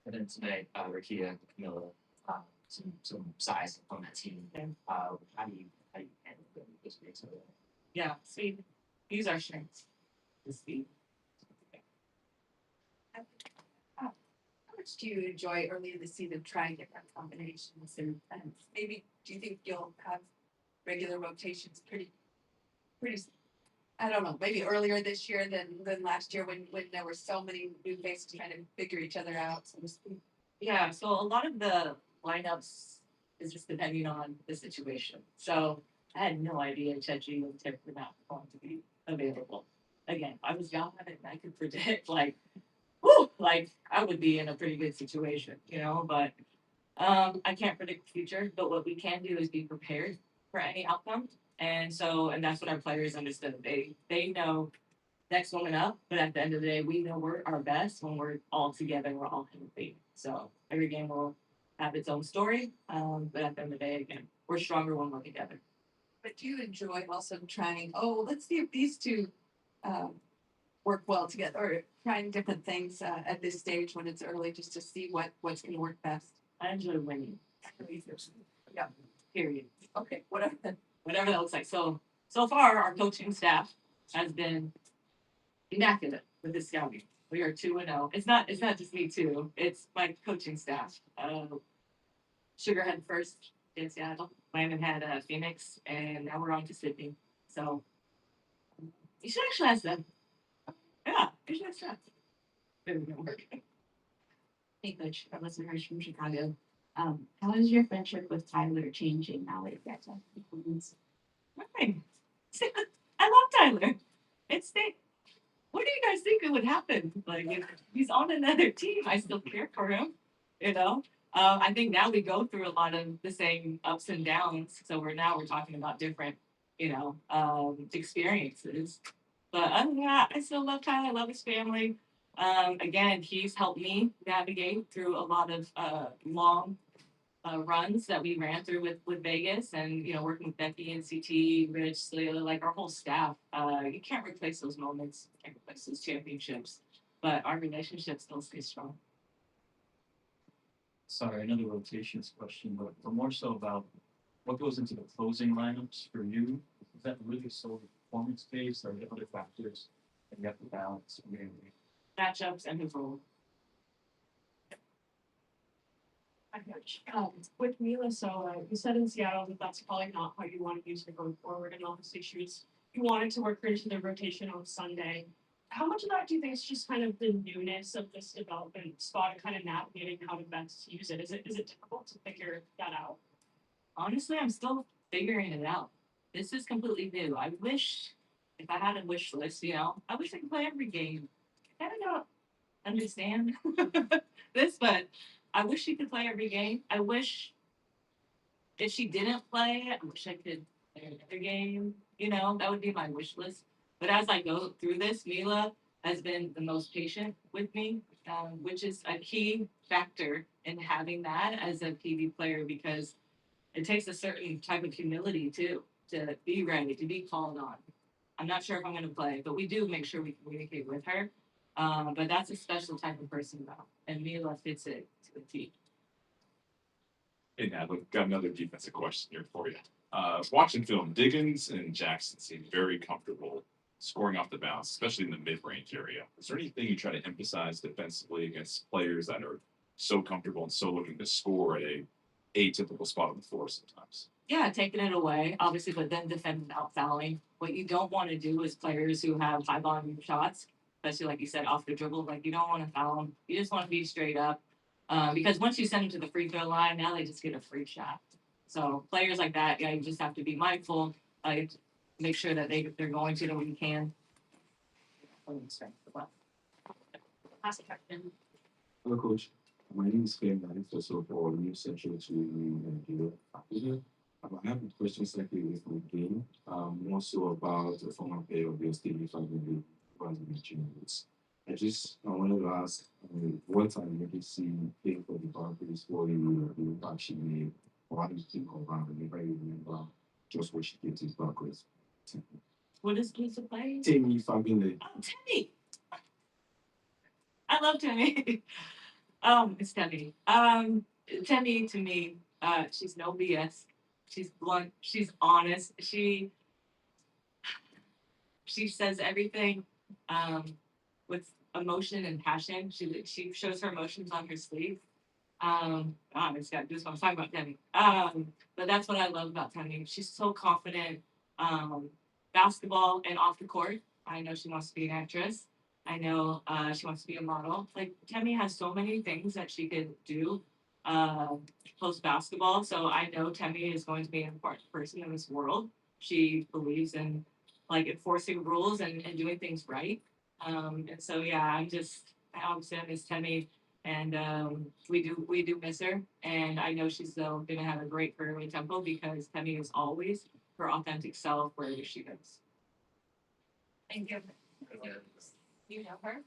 And then tonight, Rakia and Camilla, some size on that team. And how do you handle this big so yeah, speed. Use our strengths. The speed. How much do you enjoy early in the season trying different combinations and maybe do you think you'll have regular rotations pretty I don't know, maybe earlier this year than last year when there were so many new faces trying to figure each other out, so to speak. Yeah, so a lot of the lineups is just depending on the situation. So I had no idea Chechi and Tip were not going to be available. Again, I was young and I could predict like, whew, like I would be in a pretty good situation, but I can't predict the future, but what we can do is be prepared for any outcome. And that's what our players understood. They know next woman up, but at the end of the day, we know we're our best when we're all together, we're all healthy. So every game will have its own story. But at the end of the day, again, we're stronger when we're together. But do you enjoy also trying, oh, let's see if these two um, work well together or trying different things at this stage when it's early just to see what's going to work best? I enjoy winning. Yeah. Period. Okay. Whatever that looks like. So far, our coaching staff has been immaculate with the scouting. We are 2-0. It's not just me too. It's my coaching staff. Sugar had first in Seattle. Landon had Phoenix, and now we're on to Sydney. So you should actually ask them. Yeah, you should ask them. Hey, Coach, our listeners from Chicago. How is your friendship with Tyler changing now that you guys have influence? Right. I love Tyler. It's what do you guys think it would happen? Like if he's on another team, I still care for him. You know. I think now we go through a lot of the same ups and downs. So we're talking about different, experiences. But other than that, I still love Tyler. I love his family. Again, he's helped me navigate through a lot of long runs that we ran through with Vegas, and working with Becky and CT, Rich, Slayla, like our whole staff. You can't replace those moments. You can't replace those championships. But our relationship still stays strong. Sorry, another rotations question, but more so about what goes into the closing lineups for you. Is that really solely performance based, or are there other factors that you have to balance? Matchups and his role. Hi, Coach. With Mila, so you said in Seattle that that's probably not how you want to use her going forward, and obviously you wanted to work her into the rotation on Sunday. How much of that do you think is just kind of the newness of this development spot and kind of navigating how to best use it? Is it difficult to figure that out? Honestly, I'm still figuring it out. This is completely new. I wish if I had a wish list, I wish I could play every game. I don't understand this, but I wish she could play every game. I wish if she didn't play, I wish I could play another game. That would be my wish list. But as I go through this, Mila has been the most patient with me, which is a key factor in having that as a PV player because it takes a certain type of humility too to be ready, to be called on. I'm not sure if I'm going to play, but we do make sure we communicate with her. But that's a special type of person though, and Mila fits it to a T. Hey, Natalie, got another defensive question here for you. Watching film, Diggins and Jackson seem very comfortable scoring off the bounce, especially in the mid-range area. Is there anything you try to emphasize defensively against players that are so comfortable and so looking to score at a atypical spot on the floor sometimes? Yeah, taking it away, obviously, but then defending without fouling. What you don't want to do is players who have high volume shots, especially like you said, off the dribble. Like you don't want to foul them. You just want to be straight up. Because once you send them to the free throw line, now they just get a free shot. So players like that, yeah, you just have to be mindful. Make sure that they're going to them when you can. Ask a question. Hello, Coach. My name is Clem. I'm also for New Central to Nigeria. I have a question slightly away from the game, more so about a former player of your state, if I can who has been changes. I wanted to ask what I maybe see playing for the Barclays for you, the impact she made, or how do you think of her, whenever you remember just what she did to Barclays? What is Lisa playing? Timmy Fabile. Oh, Timmy! I love Timmy. It's Temmie. Temmie to me, she's no BS. She's blunt. She's honest. She says everything with emotion and passion. She shows her emotions on her sleeve. I just got goosebumps talking about Temmie. But that's what I love about Temmie. She's so confident. Um, Basketball and off the court. I know she wants to be an actress. I know she wants to be a model. Like Temmie has so many things that she could do post basketball. So I know Temmie is going to be an important person in this world. She believes in like enforcing rules and doing things right. And so yeah, obviously I miss Temmie and we do miss her. And I know she's still gonna have a great career in Temple because Temmie is always her authentic self wherever she goes. And you know her?